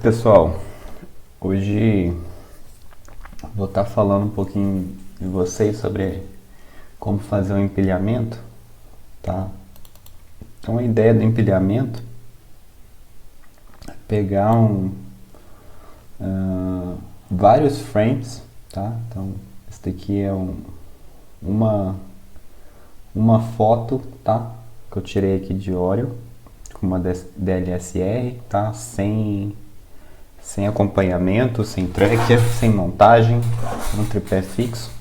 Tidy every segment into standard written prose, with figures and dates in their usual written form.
Pessoal, hoje vou estar falando um pouquinho de vocês sobre como fazer um empilhamento, tá? Então a ideia do empilhamento é pegar vários frames, tá? Então esse daqui é uma foto, tá? Que eu tirei aqui de Oreo com uma DLSR, tá? Sem acompanhamento, sem tracker, sem montagem, um tripé fixo.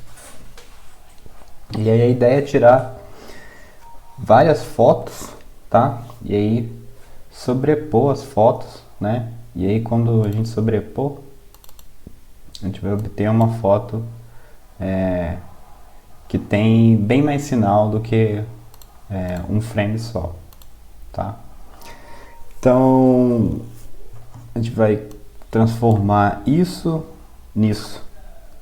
E aí a ideia é tirar várias fotos, tá? E aí sobrepor as fotos, né? E aí quando a gente sobrepor, a gente vai obter uma foto que tem bem mais sinal do que um frame só, tá? Então a gente vai transformar isso nisso,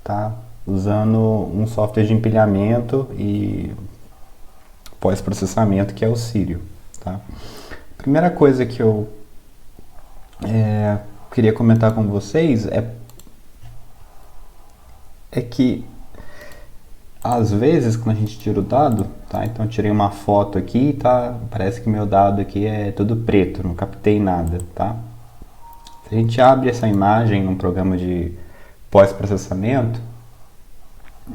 tá? Usando um software de empilhamento e pós-processamento que é o Cirio, tá? Primeira coisa que eu queria comentar com vocês é que às vezes quando a gente tira o dado, tá? Então eu tirei uma foto aqui, tá? Parece que meu dado aqui é todo preto, não captei nada, tá? Se a gente abre essa imagem num programa de pós-processamento,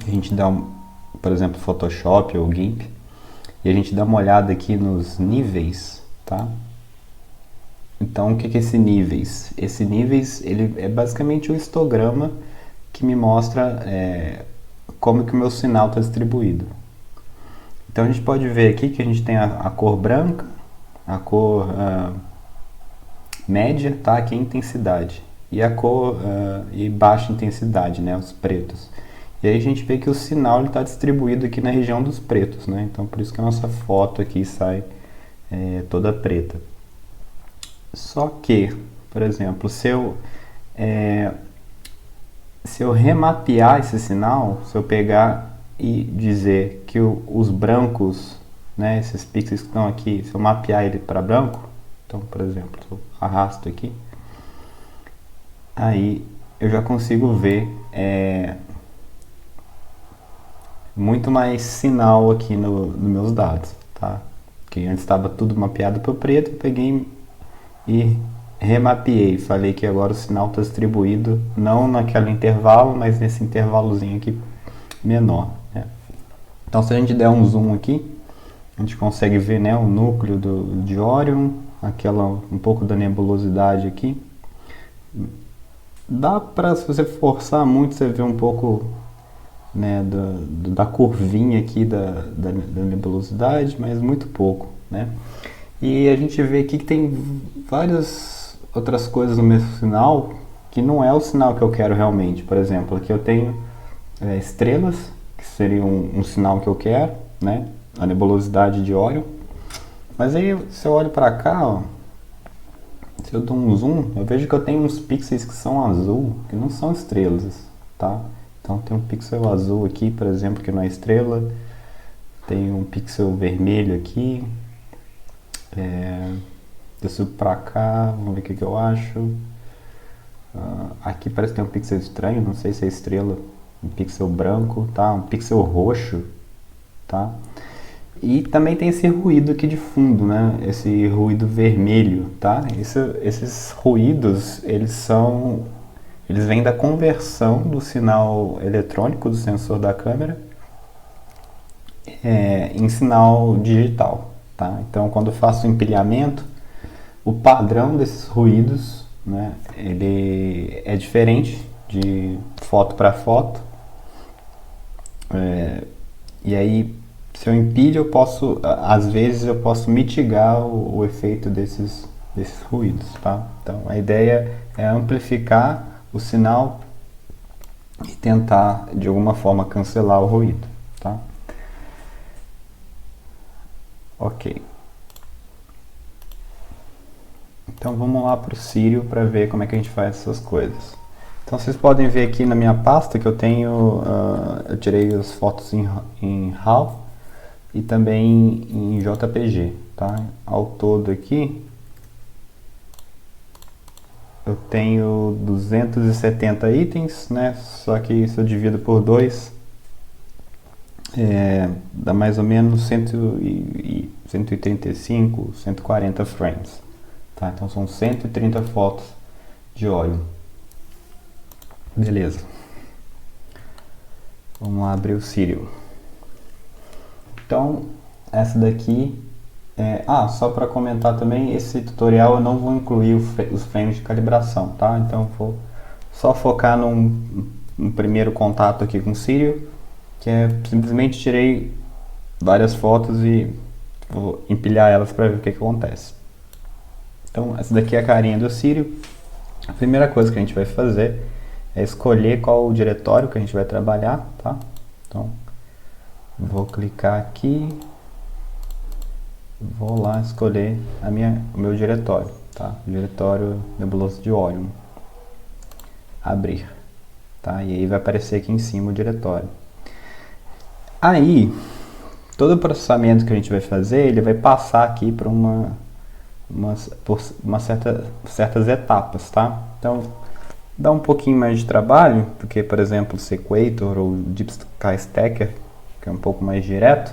a gente dá, por exemplo, Photoshop ou GIMP, e a gente dá uma olhada aqui nos níveis, tá? Então, o que é esse níveis? Esse níveis, ele é basicamente um histograma que me mostra como que o meu sinal está distribuído. Então, a gente pode ver aqui que a gente tem a cor branca, a cor média, tá? Aqui é a intensidade. E a cor e baixa intensidade, né? Os pretos. E aí a gente vê que o sinal está distribuído aqui na região dos pretos, né? Então por isso que a nossa foto aqui sai toda preta. Só que, por exemplo, se eu remapear esse sinal, se eu pegar e dizer que os brancos, né, esses pixels que estão aqui, se eu mapear ele para branco, então por exemplo, eu arrasto aqui, aí eu já consigo ver muito mais sinal aqui nos meus dados, tá? Que antes estava tudo mapeado para o preto, eu peguei e remapeei, falei que agora o sinal está distribuído não naquele intervalo, mas nesse intervalozinho aqui menor, né? Então se a gente der um zoom aqui, a gente consegue ver, né, o núcleo de Orion, um pouco da nebulosidade aqui. Dá para, se você forçar muito, você vê um pouco, né, da curvinha aqui da nebulosidade, mas muito pouco, né? E a gente vê aqui que tem várias outras coisas no meu sinal que não é o sinal que eu quero realmente. Por exemplo, aqui eu tenho estrelas, que seria um sinal que eu quero, né? A nebulosidade de Orion. Mas aí, se eu olho para cá, ó, se eu dou um zoom, eu vejo que eu tenho uns pixels que são azul, que não são estrelas, tá? Então tem um pixel azul aqui, por exemplo, que não é estrela. Tem um pixel vermelho aqui. Eu subo pra cá, vamos ver o que eu acho. Aqui parece que tem um pixel estranho, não sei se é estrela. Um pixel branco, tá? Um pixel roxo, tá? E também tem esse ruído aqui de fundo, né? Esse ruído vermelho, tá? Esses ruídos, eles vêm da conversão do sinal eletrônico do sensor da câmera em sinal digital, tá? Então, quando eu faço o empilhamento, o padrão desses ruídos, né, ele é diferente de foto para foto. E aí, se eu empilho, às vezes eu posso mitigar o efeito desses ruídos, tá? Então, a ideia é amplificar o sinal e tentar, de alguma forma, cancelar o ruído, tá? Ok. Então vamos lá para o Cirio para ver como é que a gente faz essas coisas. Então vocês podem ver aqui na minha pasta que eu tenho, eu tirei as fotos em RAW e também em JPG, tá? Ao todo aqui eu tenho 270 itens, né? Só que se eu divido por 2, dá mais ou menos 135, 140 frames. Tá? Então são 130 fotos de óleo. Beleza. Vamos lá abrir o Serial. Então, essa daqui só para comentar também, esse tutorial eu não vou incluir os frames de calibração, tá? Então eu vou só focar num primeiro contato aqui com o Serial, que simplesmente tirei várias fotos e vou empilhar elas para ver o que acontece. Então essa daqui é a carinha do Serial. A primeira coisa que a gente vai fazer é escolher qual o diretório que a gente vai trabalhar, tá? Então vou clicar aqui, vou lá escolher o meu diretório, tá? O diretório nebuloso de Orion. Abrir, tá? E aí vai aparecer aqui em cima o diretório. Aí, todo o processamento que a gente vai fazer, ele vai passar aqui por certas etapas, tá? Então, dá um pouquinho mais de trabalho, porque, por exemplo, o Sequator ou o Deep Sky Stacker, que é um pouco mais direto,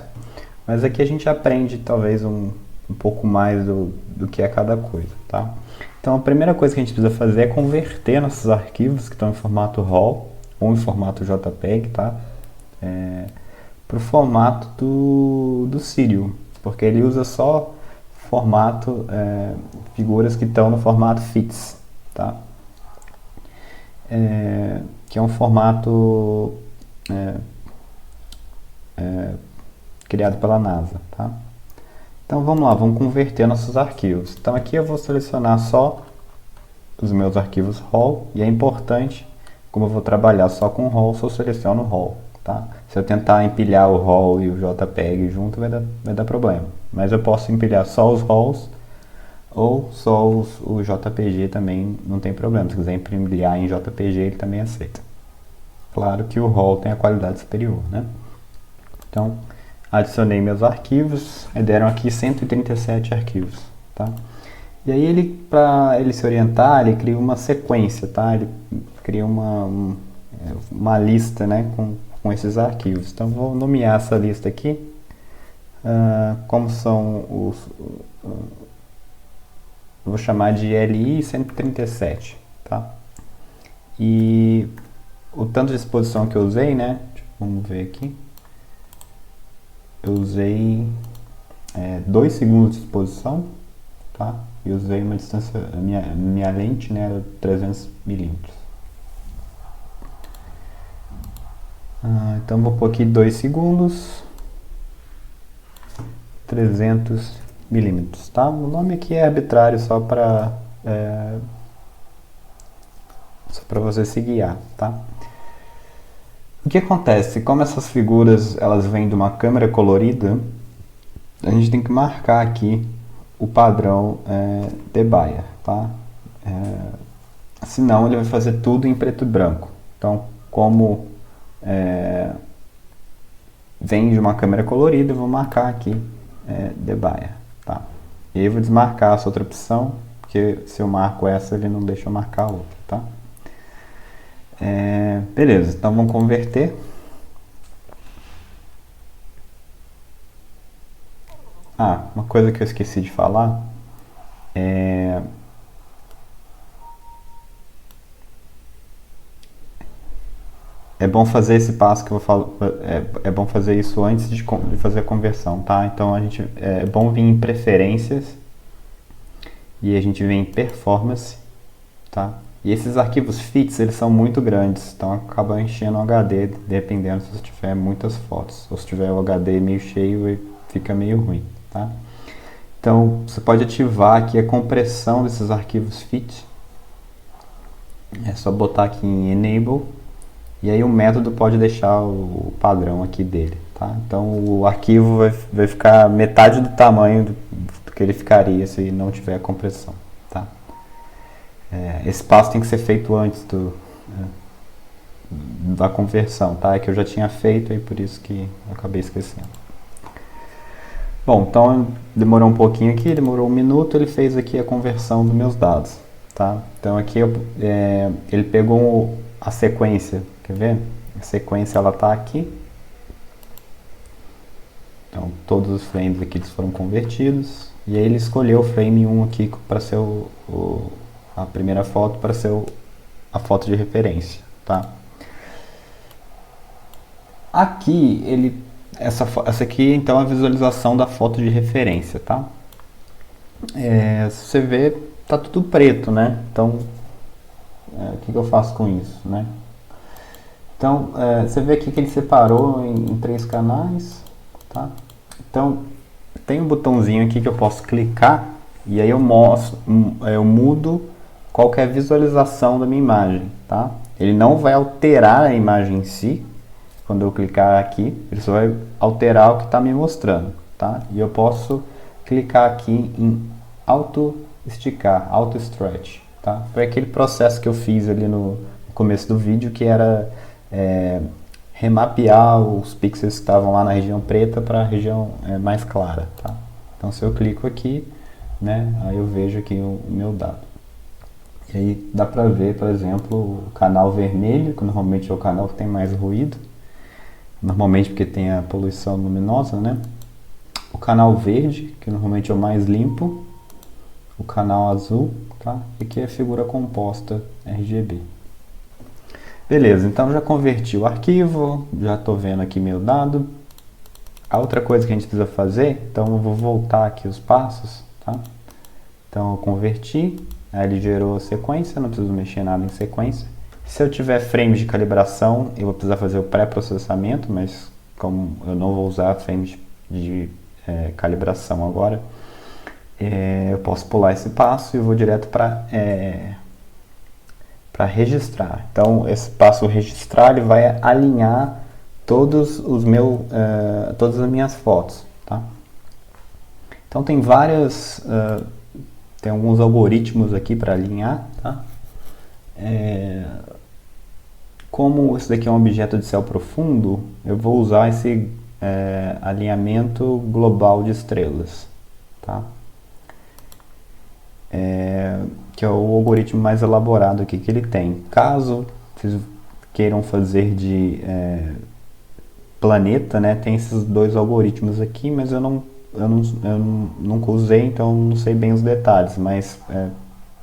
mas aqui a gente aprende talvez um pouco mais do que é cada coisa, tá? Então a primeira coisa que a gente precisa fazer é converter nossos arquivos que estão em formato RAW ou em formato JPEG, tá? Para o formato do Serial, porque ele usa só figuras que estão no formato FITS, tá? Que é um formato criado pela NASA, tá? Então vamos lá, vamos converter nossos arquivos. Então aqui eu vou selecionar só os meus arquivos RAW, e é importante, como eu vou trabalhar só com RAW, eu seleciono RAW, tá? Se eu tentar empilhar o RAW e o JPEG junto, vai dar problema. Mas eu posso empilhar só os RAWs ou só o JPG também, não tem problema. Se quiser empilhar em JPG, ele também aceita. Claro que o RAW tem a qualidade superior, né? Então, adicionei meus arquivos, e deram aqui 137 arquivos, tá? E aí para ele se orientar, ele cria uma sequência, tá? Ele cria uma lista, né, com esses arquivos. Então vou nomear essa lista aqui, como são vou chamar de LI 137, tá? E o tanto de exposição que eu usei, né? Vamos ver aqui. Eu usei 2 segundos de exposição, tá? E usei uma distância, minha lente, né, era 300 milímetros. Então vou pôr aqui 2 segundos, 300 milímetros, tá? O nome aqui é arbitrário, só para você se guiar, tá? O que acontece? Como essas figuras elas vêm de uma câmera colorida, a gente tem que marcar aqui o padrão de Bayer, tá? Senão ele vai fazer tudo em preto e branco. Então, como vem de uma câmera colorida, eu vou marcar aqui de Bayer, tá? E aí eu vou desmarcar essa outra opção, porque se eu marco essa, ele não deixa eu marcar a outra, tá? Beleza, então vamos converter. Uma coisa que eu esqueci de falar é bom fazer esse passo que eu falo, é bom fazer isso antes de fazer a conversão, tá? Então é bom vir em preferências e a gente vem em performance, tá? E esses arquivos FITS, eles são muito grandes, então acaba enchendo o HD, dependendo se você tiver muitas fotos, ou se tiver o HD meio cheio, fica meio ruim, tá? Então, você pode ativar aqui a compressão desses arquivos FIT. É só botar aqui em Enable, e aí o método pode deixar o padrão aqui dele, tá? Então, o arquivo vai ficar metade do tamanho do que ele ficaria se não tiver a compressão, tá? Esse passo tem que ser feito antes da conversão, tá? É que eu já tinha feito e por isso que eu acabei esquecendo. Bom, então demorou um pouquinho aqui, demorou 1 minuto, ele fez aqui a conversão dos meus dados. tá? Então aqui ele pegou a sequência, quer ver? A sequência ela tá aqui. Então todos os frames aqui eles foram convertidos. E aí ele escolheu o frame 1 aqui para ser a primeira foto, para ser a foto de referência, tá? Aqui essa aqui então é a visualização da foto de referência, tá? Se você vê, tá tudo preto, né? Então o que eu faço com isso, né? Então você vê aqui que ele separou em 3 canais, tá? Então tem um botãozinho aqui que eu posso clicar e aí eu mudo qual que é a visualização da minha imagem, tá? Ele não vai alterar a imagem em si. Quando eu clicar aqui, ele só vai alterar o que está me mostrando, tá? E eu posso clicar aqui em auto esticar, auto stretch, tá? Foi aquele processo que eu fiz ali no começo do vídeo, que era remapear os pixels que estavam lá na região preta para a região mais clara, tá? Então se eu clico aqui, né, aí eu vejo aqui o meu dado. E aí dá para ver, por exemplo, o canal vermelho, que normalmente é o canal que tem mais ruído, normalmente porque tem a poluição luminosa, né? O canal verde, que normalmente é o mais limpo, o canal azul, tá? E aqui é a figura composta RGB. Beleza, então já converti o arquivo, já estou vendo aqui meu dado. A outra coisa que a gente precisa fazer, então eu vou voltar aqui os passos, tá? Então eu converti, aí ele gerou a sequência, não preciso mexer nada em sequência. Se eu tiver frames de calibração, eu vou precisar fazer o pré-processamento, mas como eu não vou usar frames de calibração agora, eu posso pular esse passo e vou direto para registrar. Então esse passo registrar ele vai alinhar todas as minhas fotos, tá? Então tem tem alguns algoritmos aqui para alinhar, tá? Como isso daqui é um objeto de céu profundo, eu vou usar esse alinhamento global de estrelas, tá? Que é o algoritmo mais elaborado aqui que ele tem. Caso vocês queiram fazer de planeta, né, tem esses 2 algoritmos aqui, mas eu nunca usei, então não sei bem os detalhes, mas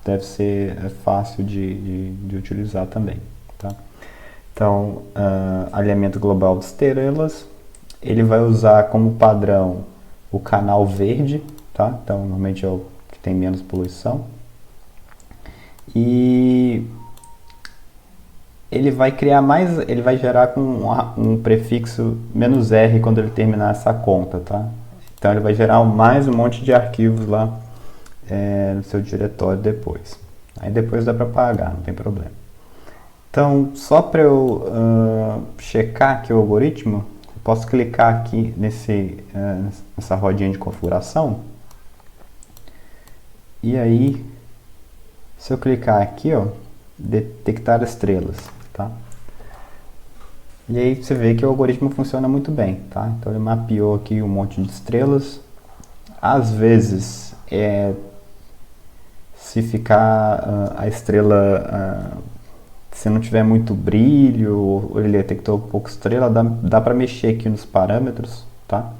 deve ser fácil de utilizar também, tá? Então, alinhamento global de estrelas, ele vai usar como padrão o canal verde, tá? Então, normalmente é o que tem menos poluição. E ele vai gerar com um prefixo "-r" quando ele terminar essa conta, tá? Então ele vai gerar mais um monte de arquivos lá no seu diretório depois. Aí depois dá para apagar, não tem problema. Então, só para eu checar aqui o algoritmo, eu posso clicar aqui nessa rodinha de configuração. E aí, se eu clicar aqui, ó, detectar estrelas, tá? E aí você vê que o algoritmo funciona muito bem, tá? Então ele mapeou aqui um monte de estrelas. Às vezes, se ficar a estrela, se não tiver muito brilho, ou ele detectou pouca estrela, dá para mexer aqui nos parâmetros, tá?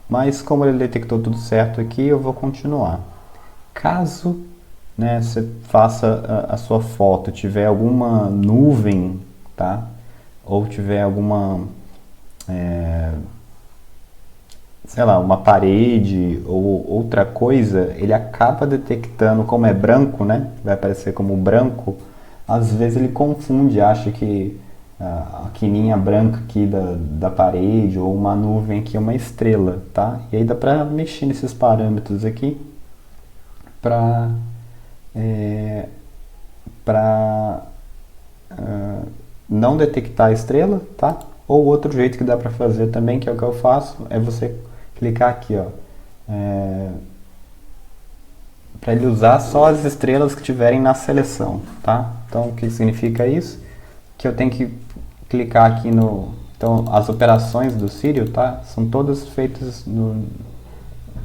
Mas como ele detectou tudo certo aqui, eu vou continuar. Caso, né, você faça a sua foto, tiver alguma nuvem, tá? Ou tiver alguma, sei lá, uma parede ou outra coisa, ele acaba detectando, como é branco, né? Vai aparecer como branco. Às vezes ele confunde, acha que a quininha branca aqui da parede ou uma nuvem aqui é uma estrela, tá? E aí dá para mexer nesses parâmetros aqui para não detectar a estrela, tá? Ou outro jeito que dá para fazer também, que é o que eu faço, é você clicar aqui, ó, para ele usar só as estrelas que tiverem na seleção, tá? Então o que significa isso? Que eu tenho que clicar aqui então as operações do Sirius, tá? São todas feitas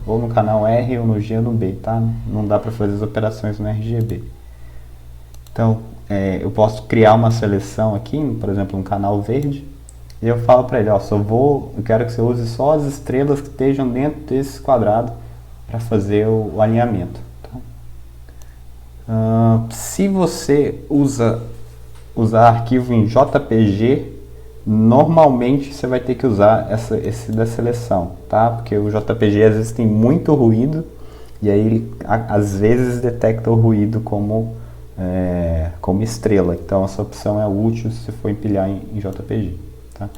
ou no canal R, ou no G, ou no B, tá? Não dá para fazer as operações no RGB. Então, eu posso criar uma seleção aqui, por exemplo, um canal verde, e eu falo para ele, ó, eu quero que você use só as estrelas que estejam dentro desse quadrado para fazer o alinhamento. Tá? Se você usar arquivo em JPG, normalmente você vai ter que usar esse da seleção, tá? Porque o JPG às vezes tem muito ruído e aí ele às vezes detecta o ruído como estrela. Então essa opção é útil se for empilhar em JPG. Tá?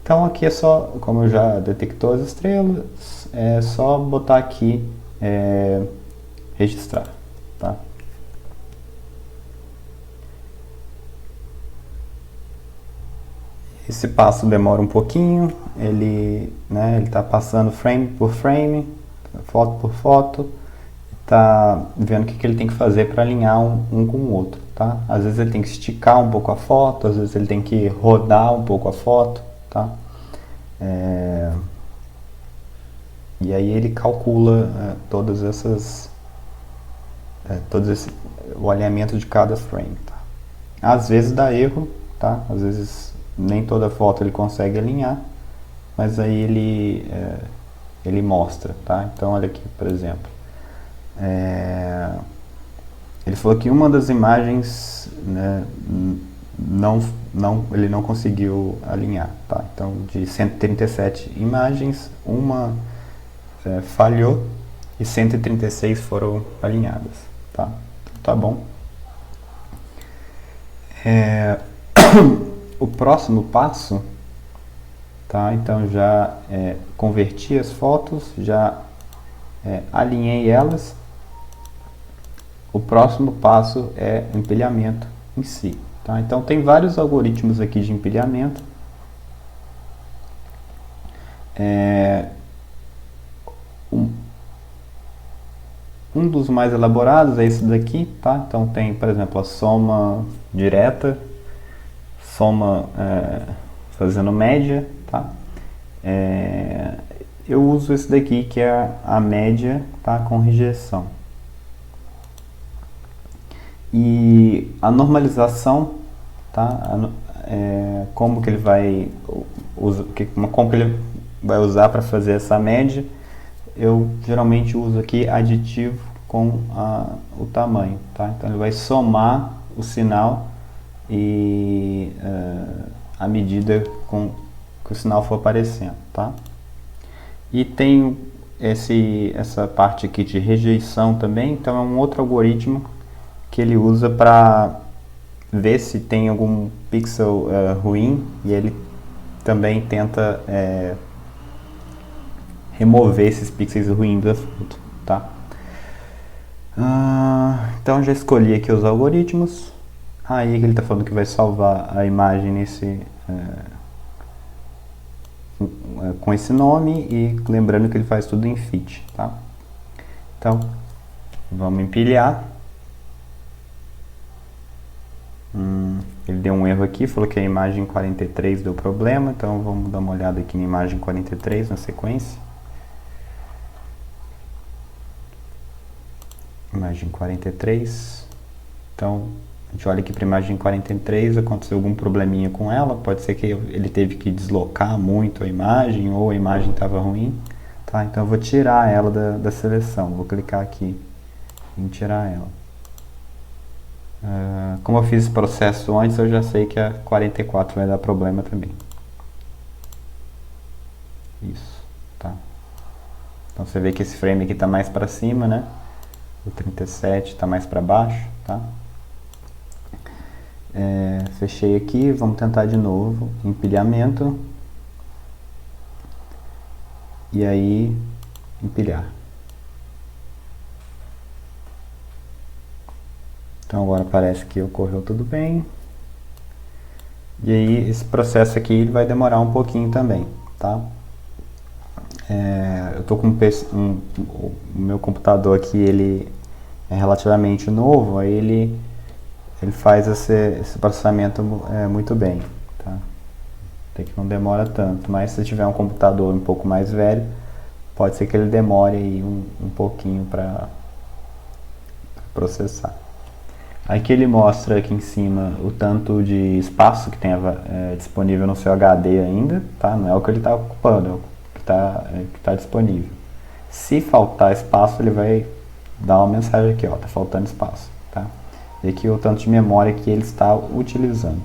Então aqui é só, como eu já detectou as estrelas, é só botar aqui registrar. Tá? Esse passo demora um pouquinho, ele está passando frame por frame, foto por foto, está vendo o que ele tem que fazer para alinhar um com o outro. Tá? Às vezes ele tem que esticar um pouco a foto, às vezes ele tem que rodar um pouco a foto. Tá? E aí ele calcula todas essas, o alinhamento de cada frame. Tá? Às vezes dá erro, tá? Às vezes nem toda foto ele consegue alinhar, mas aí ele mostra, tá? Então olha aqui, por exemplo, ele falou que uma das imagens, né, ele não conseguiu alinhar, tá? Então de 137 imagens, uma falhou e 136 foram alinhadas, tá? Então, tá bom. O próximo passo, tá? Então já converti as fotos, já alinhei elas. O próximo passo é o empilhamento em si. Tá? Então tem vários algoritmos aqui de empilhamento. Um dos mais elaborados é esse daqui. Tá? Então tem, por exemplo, a soma direta, soma fazendo média. Tá? Eu uso esse daqui que é a média, tá? Com rejeição. E a normalização, tá? Como que ele vai usar para fazer essa média? Eu geralmente uso aqui aditivo com o tamanho, tá? Então ele vai somar o sinal e à medida que o sinal for aparecendo, tá? E tem essa parte aqui de rejeição também, então é um outro algoritmo que ele usa para ver se tem algum pixel ruim, e ele também tenta remover esses pixels ruins da foto, tá? Então já escolhi aqui os algoritmos. Aí ele está falando que vai salvar a imagem com esse nome, e lembrando que ele faz tudo em fit, tá? Então vamos empilhar. Ele deu um erro aqui, falou que a imagem 43 deu problema, então vamos dar uma olhada aqui na imagem 43 na sequência. Imagem 43. Então a gente olha aqui para a imagem 43, aconteceu algum probleminha com ela, pode ser que ele teve que deslocar muito a imagem, ou a imagem estava ruim. Tá? Então eu vou tirar ela da seleção, vou clicar aqui em tirar ela. Como eu fiz esse processo antes, eu já sei que a 44 vai dar problema também. Isso, tá? Então você vê que esse frame aqui está mais para cima, né? O 37 está mais para baixo, tá? Fechei aqui, vamos tentar de novo, empilhamento. E aí, empilhar. Então agora parece que ocorreu tudo bem. E aí esse processo aqui ele vai demorar um pouquinho também, tá? Eu tô com o meu computador aqui, ele é relativamente novo, aí ele faz esse processamento muito bem, tá? Até que não demora tanto, mas se tiver um computador um pouco mais velho, pode ser que ele demore aí um pouquinho para processar. Aqui ele mostra aqui em cima o tanto de espaço que tem disponível no seu HD ainda, tá? Não é o que ele está ocupando, é o que tá disponível. Se faltar espaço, ele vai dar uma mensagem aqui, ó, tá faltando espaço, tá? E aqui o tanto de memória que ele está utilizando.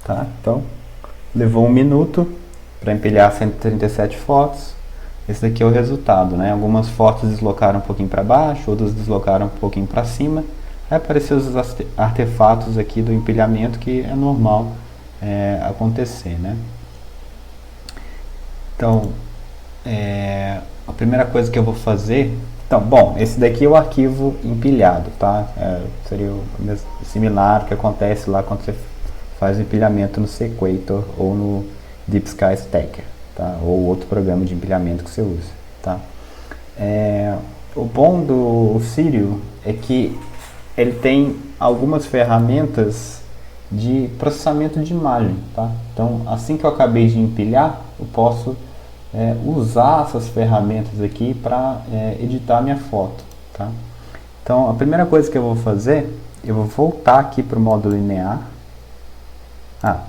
Tá? Então, levou 1 minuto para empilhar 137 fotos. Esse daqui é o resultado, né? Algumas fotos deslocaram um pouquinho para baixo, outras deslocaram um pouquinho para cima. Aí apareceram os artefatos aqui do empilhamento, que é normal acontecer, né? Então, a primeira coisa que eu vou fazer... Então, bom, esse daqui é o arquivo empilhado, tá? Seria similar ao que acontece lá quando você faz o empilhamento no Sequator ou no Deep Sky Stacker, tá? Ou outro programa de empilhamento que você use, tá? O bom do Sirio é que ele tem algumas ferramentas de processamento de imagem, tá? Então, assim que eu acabei de empilhar, eu posso usar essas ferramentas aqui para editar minha foto, tá? Então, a primeira coisa que eu vou fazer, eu vou voltar aqui para o modo linear.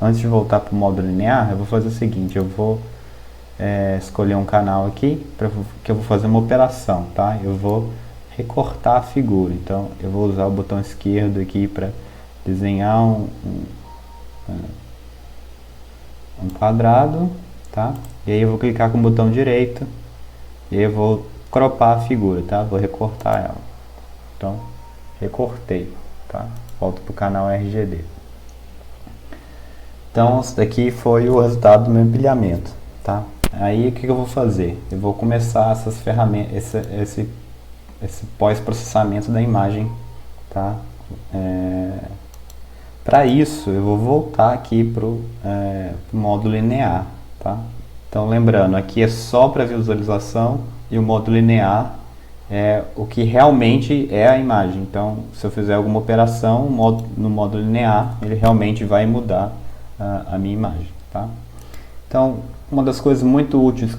Antes de voltar para o modo linear, eu vou fazer o seguinte, eu vou escolher um canal aqui, que eu vou fazer uma operação, tá? Eu vou recortar a figura, então eu vou usar o botão esquerdo aqui para desenhar um quadrado, tá? E aí eu vou clicar com o botão direito, e aí eu vou cropar a figura, tá? Vou recortar ela. Então, recortei, tá? Volto para o canal RGB. Então, isso daqui foi o resultado do meu empilhamento, tá? Aí, o que eu vou fazer? Eu vou começar essas ferramentas, esse pós-processamento da imagem, tá? Para isso, eu vou voltar aqui para o modo linear, tá? Então, lembrando, aqui é só para visualização e o modo linear é o que realmente é a imagem. Então, se eu fizer alguma operação no modo linear, ele realmente vai mudar a minha imagem, tá? Então, uma das coisas muito úteis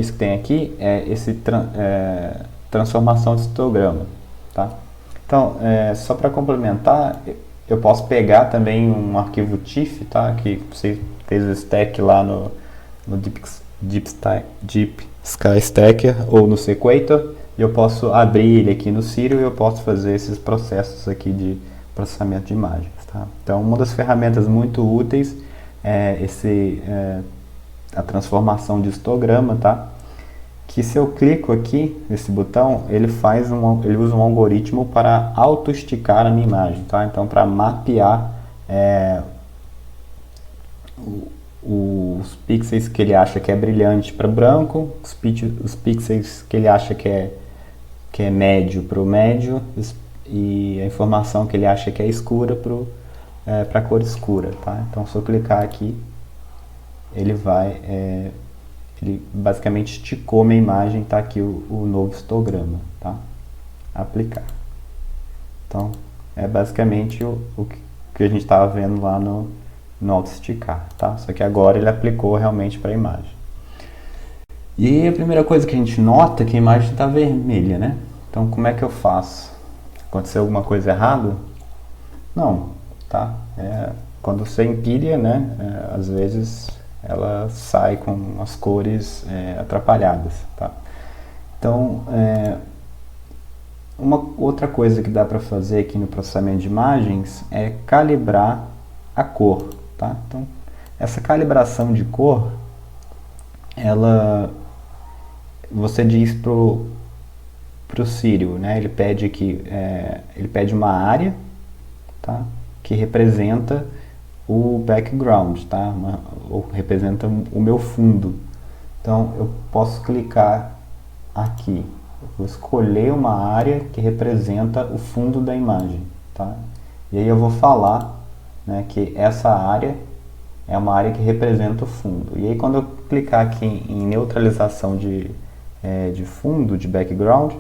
que tem aqui é esse transformação de histograma, tá? Então, só para complementar, eu posso pegar também um arquivo TIFF, tá? Que você fez o stack lá no Deep Sky Stacker ou no Sequator, e eu posso abrir ele aqui no Sirio e eu posso fazer esses processos aqui de processamento de imagens, tá? Então, uma das ferramentas muito úteis é a transformação de histograma, tá? Que se eu clico aqui nesse botão, ele usa um algoritmo para auto-esticar a minha imagem, tá? Então, para mapear os pixels que ele acha que é brilhante para branco, os pixels que ele acha que é médio para o médio, e a informação que ele acha que é escura para a cor escura, tá? Então, se eu clicar aqui, ele basicamente esticou minha imagem, tá aqui o novo histograma, tá? Aplicar. Então, é basicamente o que a gente estava vendo lá no auto-esticar, tá? Só que agora ele aplicou realmente para a imagem. E a primeira coisa que a gente nota é que a imagem está vermelha, né? Então, como é que eu faço? Aconteceu alguma coisa errada? Não, tá? Quando você empilha, né? Às vezes ela sai com as cores atrapalhadas, tá? Então, uma outra coisa que dá para fazer aqui no processamento de imagens é calibrar a cor, tá? Então, essa calibração de cor, você diz pro Sirio, né? Ele pede aqui, ele pede uma área, tá? Que representa o background, tá? Ou representa o meu fundo. Então, eu posso clicar aqui, eu vou escolher uma área que representa o fundo da imagem, tá? E aí eu vou falar, né, que essa área é uma área que representa o fundo. E aí quando eu clicar aqui em neutralização de fundo, de background,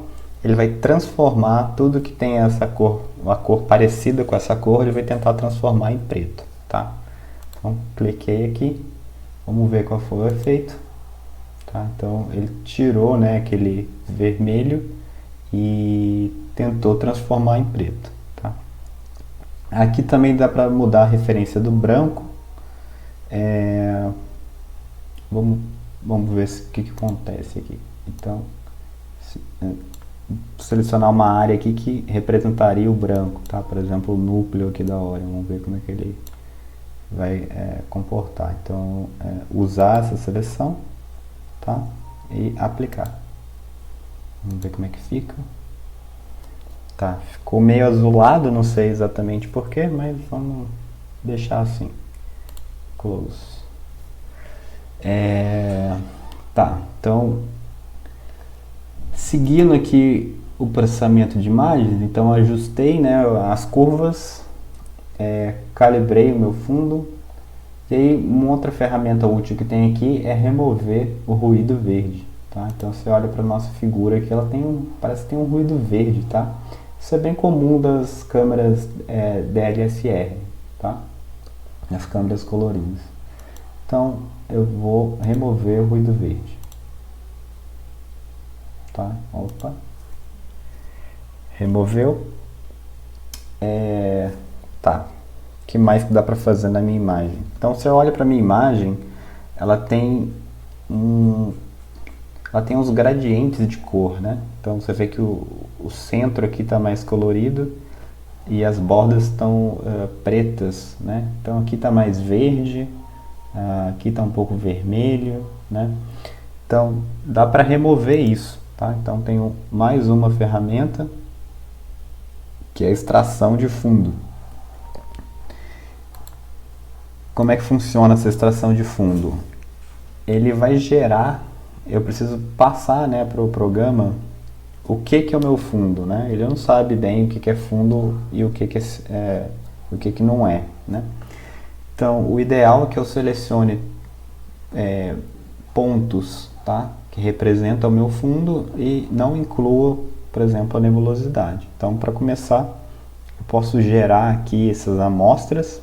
ele vai transformar tudo que tem essa cor, uma cor parecida com essa cor, ele vai tentar transformar em preto, tá? Então cliquei aqui, vamos ver qual foi o efeito. Tá? Então ele tirou, né, aquele vermelho e tentou transformar em preto. Tá? Aqui também dá para mudar a referência do branco. Vamos, vamos ver o que acontece aqui. Então, selecionar uma área aqui que representaria o branco, tá? Por exemplo, o núcleo aqui da Orion. Vamos ver como é que ele vai comportar. Então, usar essa seleção, tá? E aplicar. Vamos ver como é que fica. Tá, ficou meio azulado, não sei exatamente porquê, mas vamos deixar assim. Close. Tá, então seguindo aqui o processamento de imagens, então ajustei, né, as curvas, calibrei o meu fundo, e aí uma outra ferramenta útil que tem aqui é remover o ruído verde. Tá? Então você olha para a nossa figura aqui, ela parece que tem um ruído verde, tá? Isso é bem comum das câmeras DSLR, tá? As câmeras coloridas. Então eu vou remover o ruído verde. Tá? Opa. Removeu. Tá. O que mais que dá para fazer na minha imagem? Então você olha para a minha imagem, ela tem uns gradientes de cor, né? Então você vê que o centro aqui está mais colorido e as bordas estão pretas, né? Então aqui está mais verde, aqui está um pouco vermelho, né? Então dá para remover isso, tá? Então tenho mais uma ferramenta que é a extração de fundo. Como é que funciona essa extração de fundo? Ele vai gerar, eu preciso passar, né, para o programa o que é o meu fundo, né? Ele não sabe bem o que é fundo e o que não é, né? Então, o ideal é que eu selecione pontos, tá, que representam o meu fundo e não inclua, por exemplo, a nebulosidade. Então, para começar, eu posso gerar aqui essas amostras.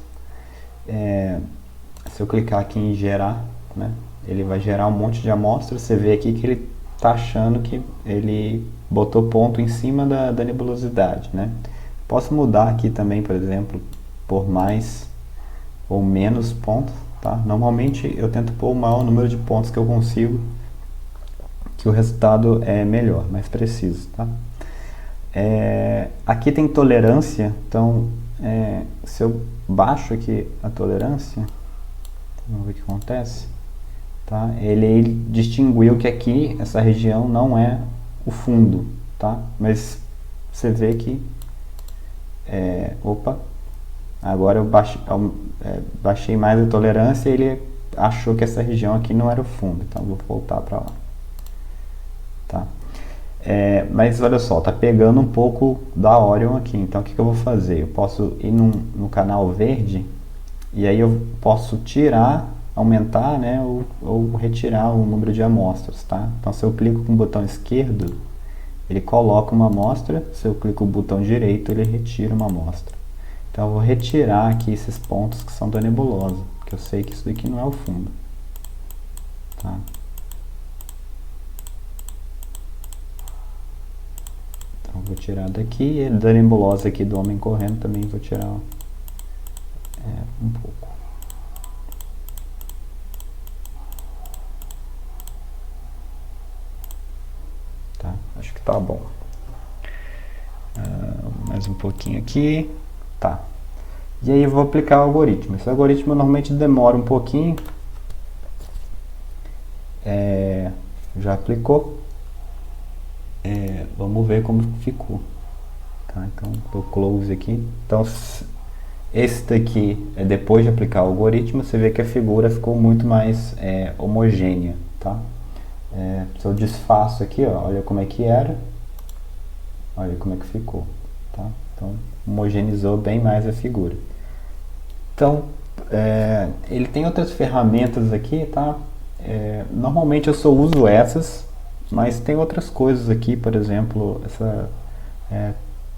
Se eu clicar aqui em gerar, né, ele vai gerar um monte de amostras. Você vê aqui que ele está achando que ele botou ponto em cima da nebulosidade, né? Posso mudar aqui também, por exemplo, por mais ou menos pontos, tá? Normalmente eu tento pôr o maior número de pontos que eu consigo, que o resultado é melhor, mais preciso, tá? Aqui tem tolerância, então se eu baixo aqui a tolerância, vamos ver o que acontece, tá? Ele distinguiu que aqui essa região não é o fundo, tá? Mas você vê que agora eu baixei mais a tolerância e ele achou que essa região aqui não era o fundo, então vou voltar para lá, tá? Mas olha só, tá pegando um pouco da Orion aqui, então o que eu vou fazer? Eu posso ir no canal verde e aí eu posso aumentar, né, ou retirar o número de amostras, tá? Então se eu clico com o botão esquerdo, ele coloca uma amostra, se eu clico com o botão direito, ele retira uma amostra. Então eu vou retirar aqui esses pontos que são da nebulosa, porque eu sei que isso daqui não é o fundo, tá? Então vou tirar daqui, e da nebulosa aqui do homem correndo também vou tirar um pouco. Tá, acho que tá bom. Mais um pouquinho aqui. Tá. E aí eu vou aplicar o algoritmo. Esse algoritmo normalmente demora um pouquinho. Já aplicou. Vamos ver como ficou. Tá, então vou close aqui. Então esse daqui é depois de aplicar o algoritmo, você vê que a figura ficou muito mais homogênea, tá? Se eu desfaço aqui, ó, olha como é que era, olha como é que ficou, tá? Então homogeneizou bem mais a figura. Então Ele tem outras ferramentas aqui, tá? Normalmente eu só uso essas, mas tem outras coisas aqui, por exemplo, essa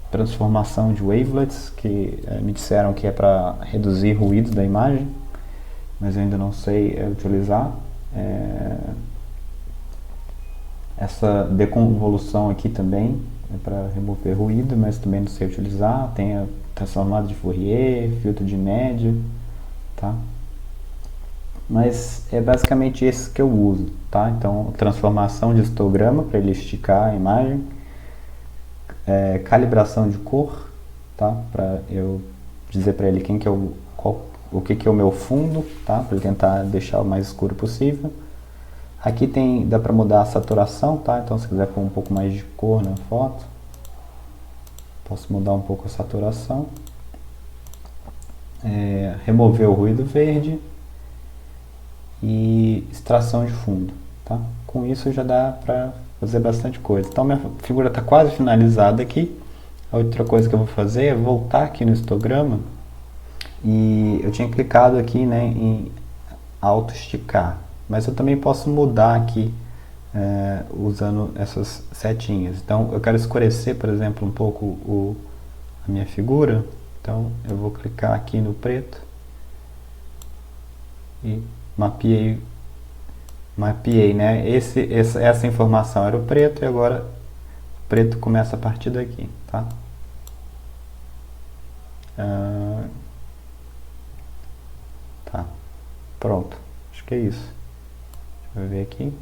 transformação de wavelets, que me disseram que é para reduzir ruídos da imagem, mas eu ainda não sei utilizar. Essa deconvolução aqui também é para remover ruído, mas também não sei utilizar. Tem a transformada de Fourier, filtro de média, tá? Mas é basicamente esse que eu uso, tá? Então, transformação de histograma para ele esticar a imagem, calibração de cor, tá? Para eu dizer para ele o que é o meu fundo, tá? Para ele tentar deixar o mais escuro possível. Aqui dá para mudar a saturação, tá? Então, se quiser pôr um pouco mais de cor na foto, posso mudar um pouco a saturação. Remover o ruído verde e extração de fundo, tá? Com isso já dá para fazer bastante coisa. Então minha figura está quase finalizada aqui. A outra coisa que eu vou fazer é voltar aqui no histograma, e eu tinha clicado aqui, né, em auto esticar, mas eu também posso mudar aqui usando essas setinhas. Então eu quero escurecer, por exemplo, um pouco a minha figura, então eu vou clicar aqui no preto e mapeei, né? Essa informação era o preto, e agora o preto começa a partir daqui, tá? Tá, pronto, acho que é isso. Deixa eu ver aqui.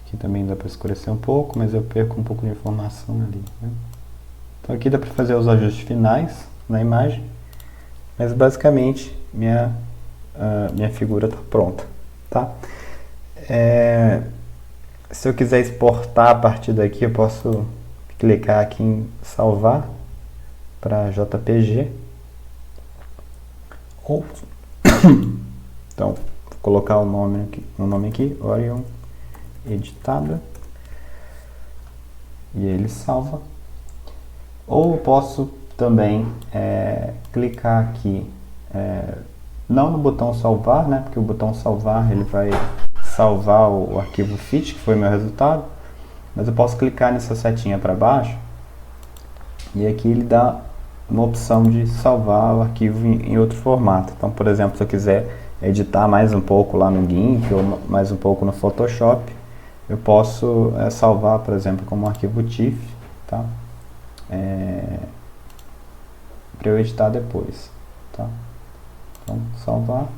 Aqui também dá para escurecer um pouco, mas eu perco um pouco de informação ali, né? Então aqui dá para fazer os ajustes finais na imagem, mas basicamente minha figura está pronta, tá? Se eu quiser exportar a partir daqui, eu posso clicar aqui em salvar para JPG, ou então vou colocar o nome aqui, Orion editada, e ele salva. Ou eu posso também clicar aqui, não no botão salvar, né, porque o botão salvar ele vai salvar o arquivo fit, que foi o meu resultado, mas eu posso clicar nessa setinha para baixo, e aqui ele dá uma opção de salvar o arquivo em outro formato. Então, por exemplo, se eu quiser editar mais um pouco lá no GIMP ou mais um pouco no Photoshop, eu posso salvar, por exemplo, como arquivo TIFF, tá? Para eu editar depois, tá? Então, salvar,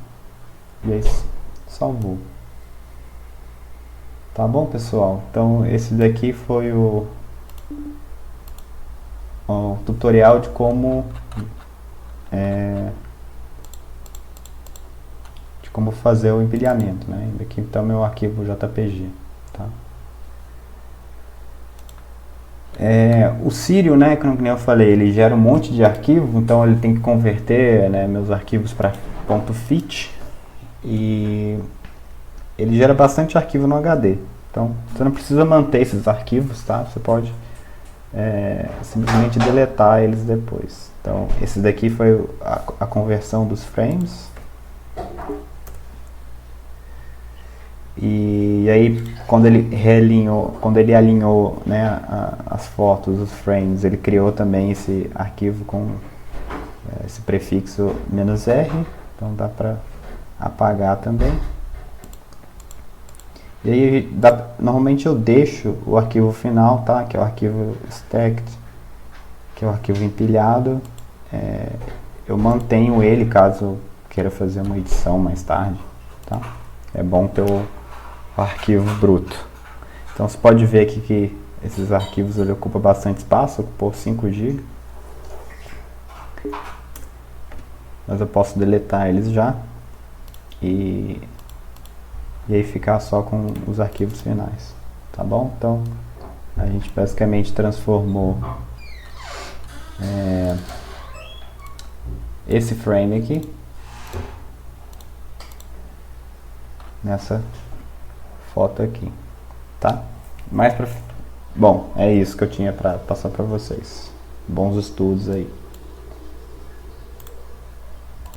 e aí salvou. Tá bom, pessoal? Então, esse daqui foi o tutorial de como fazer o empilhamento, né? Aqui então meu arquivo JPG, tá? O Sírio, né, como eu falei, ele gera um monte de arquivo, então ele tem que converter, né, meus arquivos para .fit, e ele gera bastante arquivo no HD. Então você não precisa manter esses arquivos, tá? Você pode simplesmente deletar eles depois. Então esse daqui foi a conversão dos frames. E aí quando ele alinhou, né, as fotos, os frames, ele criou também esse arquivo com esse prefixo "-r", então dá para apagar também. E aí normalmente eu deixo o arquivo final, tá, que é o arquivo stacked, que é o arquivo empilhado. Eu mantenho ele caso queira fazer uma edição mais tarde, tá? É bom ter o arquivo bruto. Então você pode ver aqui que esses arquivos ele ocupam bastante espaço, ocupou 5 GB. Mas eu posso deletar eles já e aí ficar só com os arquivos finais, tá bom? Então a gente basicamente transformou esse frame aqui nessa foto aqui, tá? Bom, é isso que eu tinha para passar para vocês. Bons estudos aí.